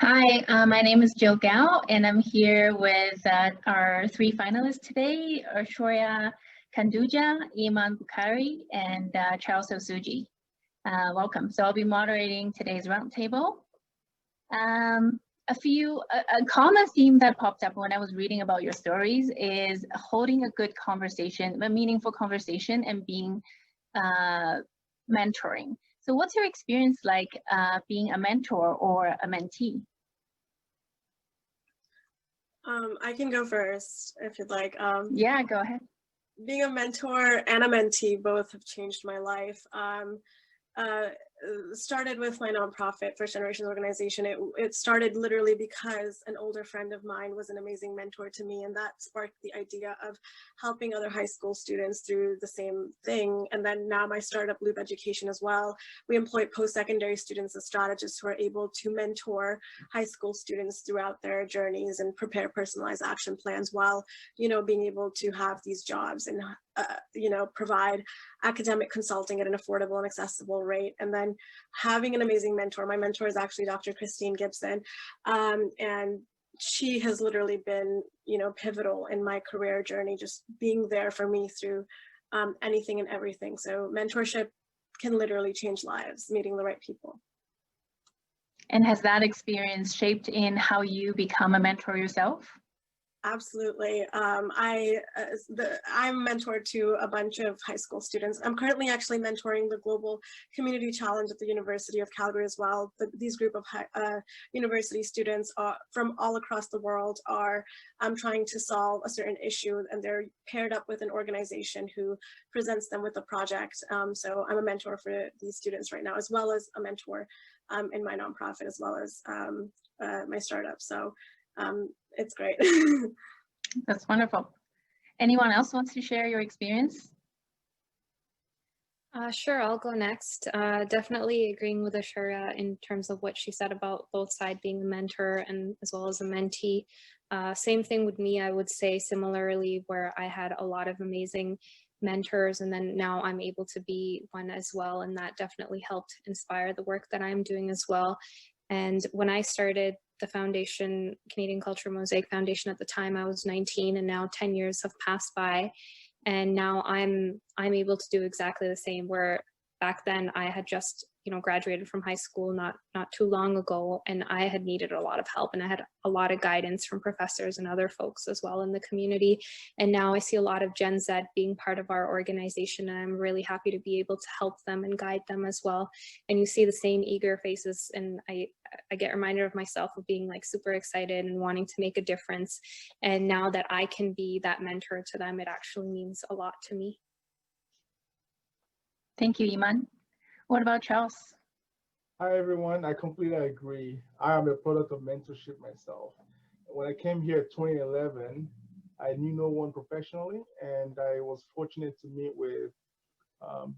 Hi, my name is Jill Gao, and I'm here with our three finalists today, Aishwarya Kanduja, Iman Bukhari, and Charles Osuji. Welcome. So I'll be moderating today's roundtable. A common theme that popped up when I was reading about your stories is holding a good conversation, a meaningful conversation, and being mentoring. So what's your experience like being a mentor or a mentee? I can go first if you'd like. Yeah, go ahead. Being a mentor and a mentee both have changed my life. Started with my nonprofit First Generations organization. It started literally because an older friend of mine was an amazing mentor to me, and that sparked the idea of helping other high school students through the same thing. And then now my startup Loop Education as well. We employ post-secondary students as strategists who are able to mentor high school students throughout their journeys and prepare personalized action plans while, being able to have these jobs and provide academic consulting at an affordable and accessible rate. And then having an amazing mentor. My mentor is actually Dr. Christine Gibson, and she has literally been, pivotal in my career journey, just being there for me through anything and everything. So mentorship can literally change lives, meeting the right people. And has that experience shaped in how you become a mentor yourself? Absolutely. I'm mentored to a bunch of high school students. I'm currently actually mentoring the Global Community Challenge at the University of Calgary as well. These group of university students from all across the world are trying to solve a certain issue, and they're paired up with an organization who presents them with a project. So I'm a mentor for these students right now, as well as a mentor in my nonprofit, as well as my startup. So it's great. That's wonderful. Anyone else wants to share your experience? Sure, I'll go next. Definitely agreeing with Aishwarya in terms of what she said about both sides being a mentor and as well as a mentee. Same thing with me, I would say similarly, where I had a lot of amazing mentors, and then now I'm able to be one as well, and that definitely helped inspire the work that I'm doing as well. And when I started the foundation, Canadian Culture Mosaic Foundation, at the time I was 19, and now 10 years have passed by, and now I'm able to do exactly the same, where back then I had just graduated from high school not too long ago, and I had needed a lot of help, and I had a lot of guidance from professors and other folks as well in the community. And now I see a lot of Gen Z being part of our organization, and I'm really happy to be able to help them and guide them as well. And you see the same eager faces, and I get reminded of myself of being like super excited and wanting to make a difference. And now that I can be that mentor to them, it actually means a lot to me. Thank you, Iman. What about Charles? Hi, everyone. I completely agree. I am a product of mentorship myself. When I came here in 2011, I knew no one professionally, and I was fortunate to meet with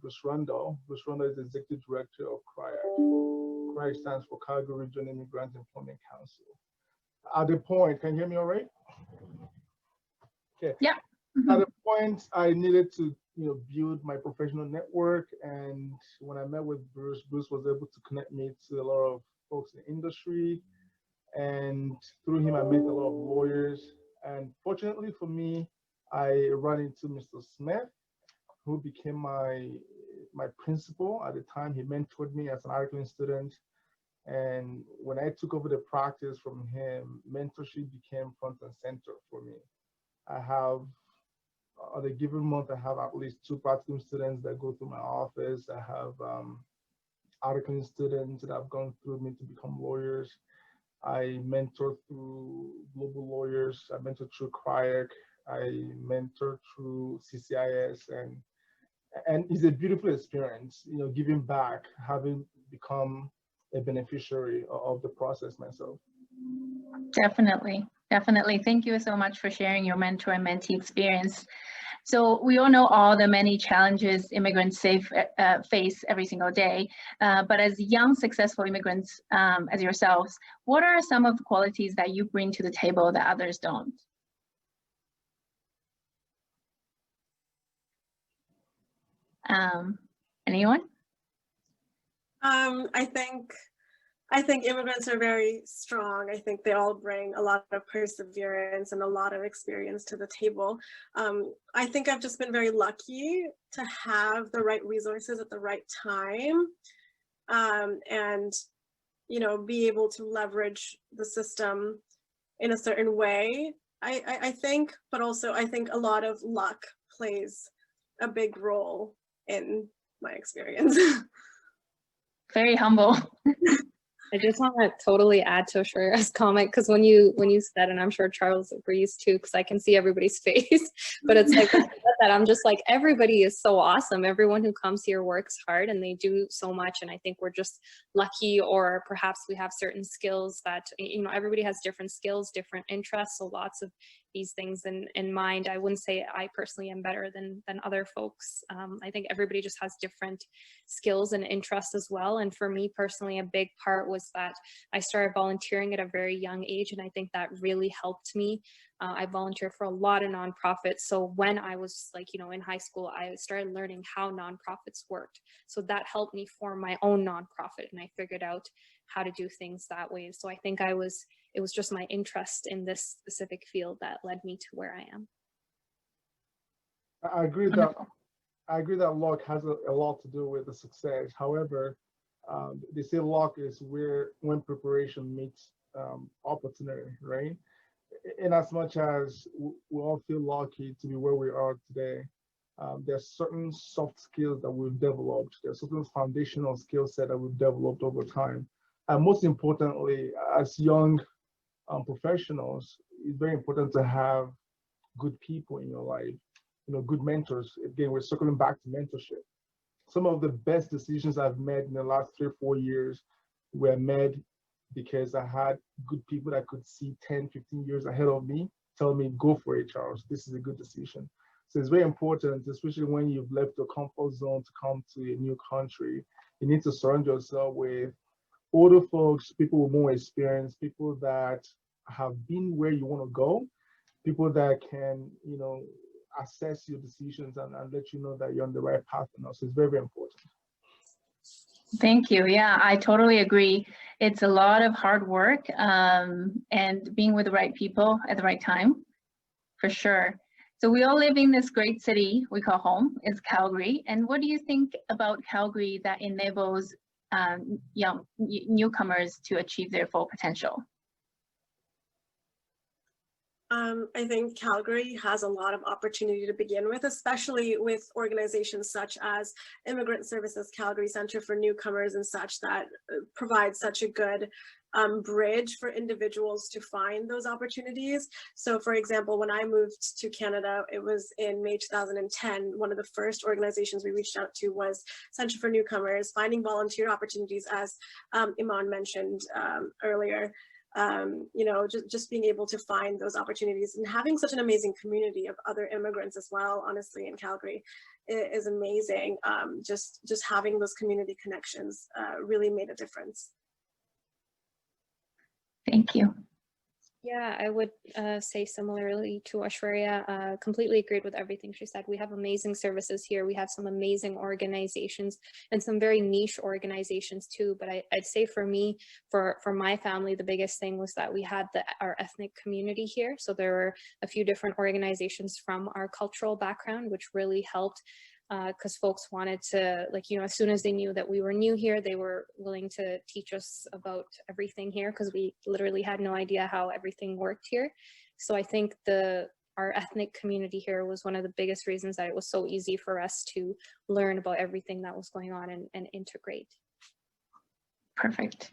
Bruce Rundle. Bruce Rundle is the Executive Director of CRIAC. CRIAC stands for Calgary Regional Immigrant Employment Council. At the point, can you hear me all right? Okay. Yeah. At the point, I needed to build my professional network, and when I met with Bruce, Bruce was able to connect me to a lot of folks in the industry, and through him I met a lot of lawyers. And fortunately for me, I ran into Mr. Smith, who became my principal at the time. He mentored me as an articling student, and when I took over the practice from him, mentorship became front and center for me. I have on a given month, I have at least 2 part-time students that go through my office. I have articling students that have gone through me to become lawyers. I mentor through global lawyers. I mentor through CRIAC. I mentor through CCIS, and it's a beautiful experience, giving back, having become a beneficiary of the process myself. Definitely. Thank you so much for sharing your mentor and mentee experience. So we all know all the many challenges immigrants face every single day, but as young, successful immigrants, as yourselves, what are some of the qualities that you bring to the table that others don't? Anyone? I think I think immigrants are very strong. I think they all bring a lot of perseverance and a lot of experience to the table. I think I've just been very lucky to have the right resources at the right time, and be able to leverage the system in a certain way. I think, but also I think a lot of luck plays a big role in my experience. Very humble. I just want to totally add to Shreya's comment, because when you said, and I'm sure Charles agrees too, because I can see everybody's face, but it's like that I'm just like, everybody is so awesome. Everyone who comes here works hard and they do so much. And I think we're just lucky, or perhaps we have certain skills that, everybody has different skills, different interests. So lots of these things in mind. I wouldn't say I personally am better than other folks. I think everybody just has different skills and interests as well. And for me personally, a big part was that I started volunteering at a very young age, and I think that really helped me. I volunteered for a lot of nonprofits. So when I was in high school, I started learning how nonprofits worked. So that helped me form my own nonprofit, and I figured out how to do things that way. So I think it was just my interest in this specific field that led me to where I am. I agree that luck has a lot to do with the success. However, they say luck is when preparation meets opportunity, right? In as much as we all feel lucky to be where we are today, there's certain soft skills that we've developed. There's certain foundational skill set that we've developed over time. And most importantly, as young professionals, it's very important to have good people in your life, good mentors. Again, we're circling back to mentorship. Some of the best decisions I've made in the last 3 or 4 years were made because I had good people that could see 10, 15 years ahead of me, tell me, go for it, Charles, this is a good decision. So it's very important, especially when you've left your comfort zone to come to a new country. You need to surround yourself with older folks, people with more experience, people that have been where you want to go, people that can, assess your decisions and let you know that you're on the right path now. So it's very, very important. Thank you. Yeah, I totally agree. It's a lot of hard work and being with the right people at the right time, for sure. So we all live in this great city we call home. It's Calgary. And what do you think about Calgary that enables young newcomers to achieve their full potential? I think Calgary has a lot of opportunity to begin with, especially with organizations such as Immigrant Services Calgary, Center for Newcomers and such, that provide such a good bridge for individuals to find those opportunities. So for example, when I moved to Canada, it was in May 2010, one of the first organizations we reached out to was Center for Newcomers, finding volunteer opportunities, as Iman mentioned earlier. Just being able to find those opportunities and having such an amazing community of other immigrants as well, honestly, in Calgary is amazing. Just having those community connections really made a difference. Thank you. Yeah, I would say similarly to Ashwarya, completely agreed with everything she said. We have amazing services here. We have some amazing organizations and some very niche organizations too. But I'd say for me, for my family, the biggest thing was that we had our ethnic community here. So there were a few different organizations from our cultural background, which really helped. Because folks wanted to, as soon as they knew that we were new here, they were willing to teach us about everything here, because we literally had no idea how everything worked here. So I think our ethnic community here was one of the biggest reasons that it was so easy for us to learn about everything that was going on and integrate. Perfect.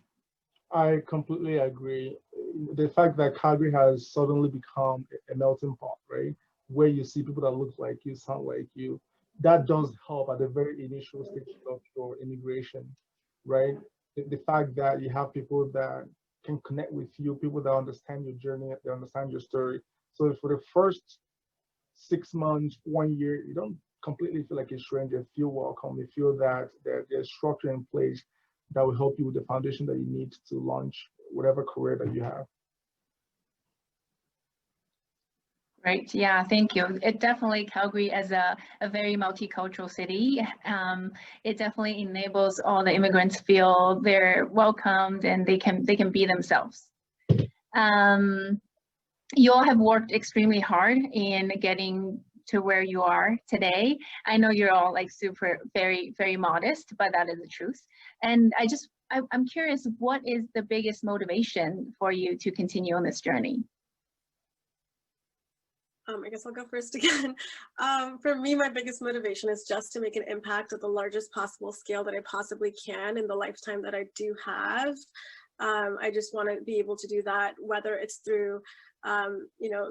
I completely agree. The fact that Calgary has suddenly become a melting pot, right? Where you see people that look like you, sound like you, that does help at the very initial stage of your immigration, right? The fact that you have people that can connect with you, people that understand your journey, they understand your story. So for the first 6 months, 1 year, you don't completely feel like a stranger, feel welcome. You feel that there's structure in place that will help you with the foundation that you need to launch whatever career that you have. Great. Yeah, thank you. It definitely, Calgary as a very multicultural city, it definitely enables all the immigrants feel they're welcomed and they can be themselves. You all have worked extremely hard in getting to where you are today. I know you're all like very, very modest, but that is the truth. And I'm curious, what is the biggest motivation for you to continue on this journey? I guess I'll go first again. For me, my biggest motivation is just to make an impact at the largest possible scale that I possibly can in the lifetime that I do have. I just want to be able to do that, whether it's through,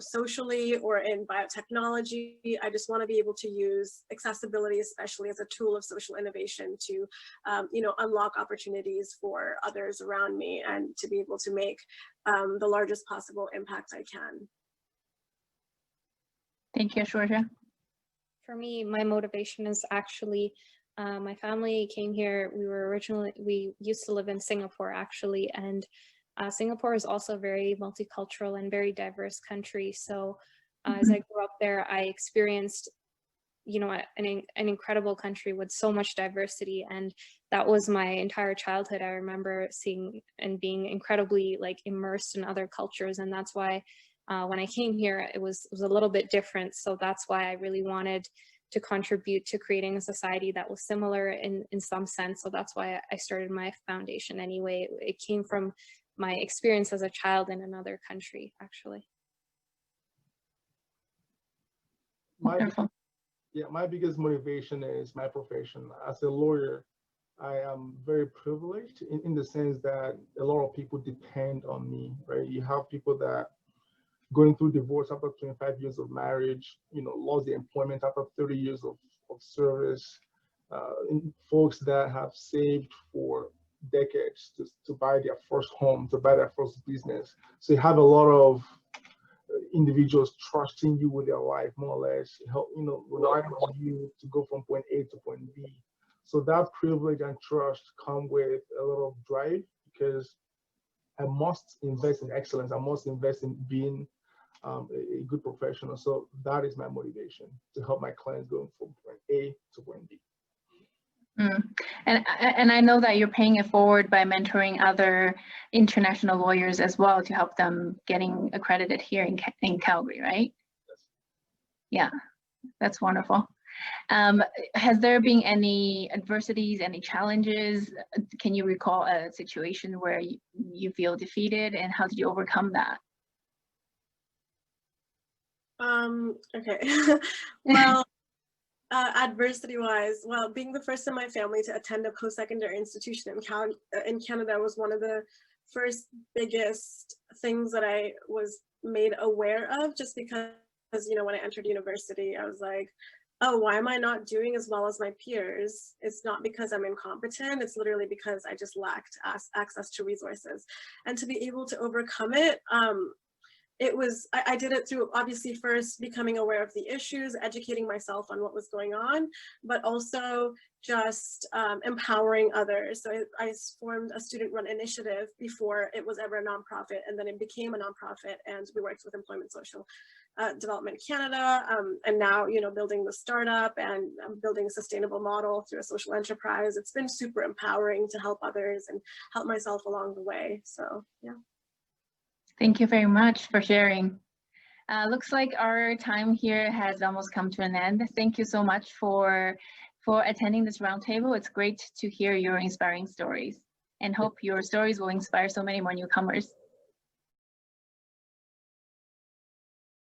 socially or in biotechnology. I just want to be able to use accessibility, especially as a tool of social innovation to, unlock opportunities for others around me and to be able to make the largest possible impact I can. Thank you, Georgia. For me, my motivation is actually, my family came here. We used to live in Singapore actually, and Singapore is also a very multicultural and very diverse country. So as I grew up there, I experienced, an incredible country with so much diversity, and that was my entire childhood. I remember seeing and being incredibly like immersed in other cultures, and that's why when I came here, it was a little bit different. So that's why I really wanted to contribute to creating a society that was similar in some sense. So that's why I started my foundation anyway. It came from my experience as a child in another country, actually. My biggest motivation is my profession. As a lawyer, I am very privileged in the sense that a lot of people depend on me, right? You have people that going through divorce after 25 years of marriage, lost their employment after 30 years of service, folks that have saved for decades to buy their first home, to buy their first business. So you have a lot of individuals trusting you with their life, more or less, relying on you to go from point A to point B. So that privilege and trust come with a lot of drive, because I must invest in excellence. I must invest in being a good professional. So that is my motivation, to help my clients go from point A to point B. And I know that you're paying it forward by mentoring other international lawyers as well to help them getting accredited here in Calgary, right? Yes. Yeah, that's wonderful. Has there been any adversities, any challenges? Can you recall a situation where you feel defeated, and how did you overcome that? Okay. Well, adversity-wise, well, being the first in my family to attend a post-secondary institution in Canada was one of the first biggest things that I was made aware of, just because, when I entered university, I was like, oh, why am I not doing as well as my peers? It's not because I'm incompetent, it's literally because I just lacked access to resources. And to be able to overcome it, I did it through obviously first becoming aware of the issues, educating myself on what was going on, but also just empowering others. So I formed a student-run initiative before it was ever a nonprofit, and then it became a nonprofit, and we worked with Employment Social Development Canada, and now, building the startup and building a sustainable model through a social enterprise. It's been super empowering to help others and help myself along the way. So yeah. Thank you very much for sharing. Looks like our time here has almost come to an end. Thank you so much for attending this roundtable. It's great to hear your inspiring stories, and hope your stories will inspire so many more newcomers.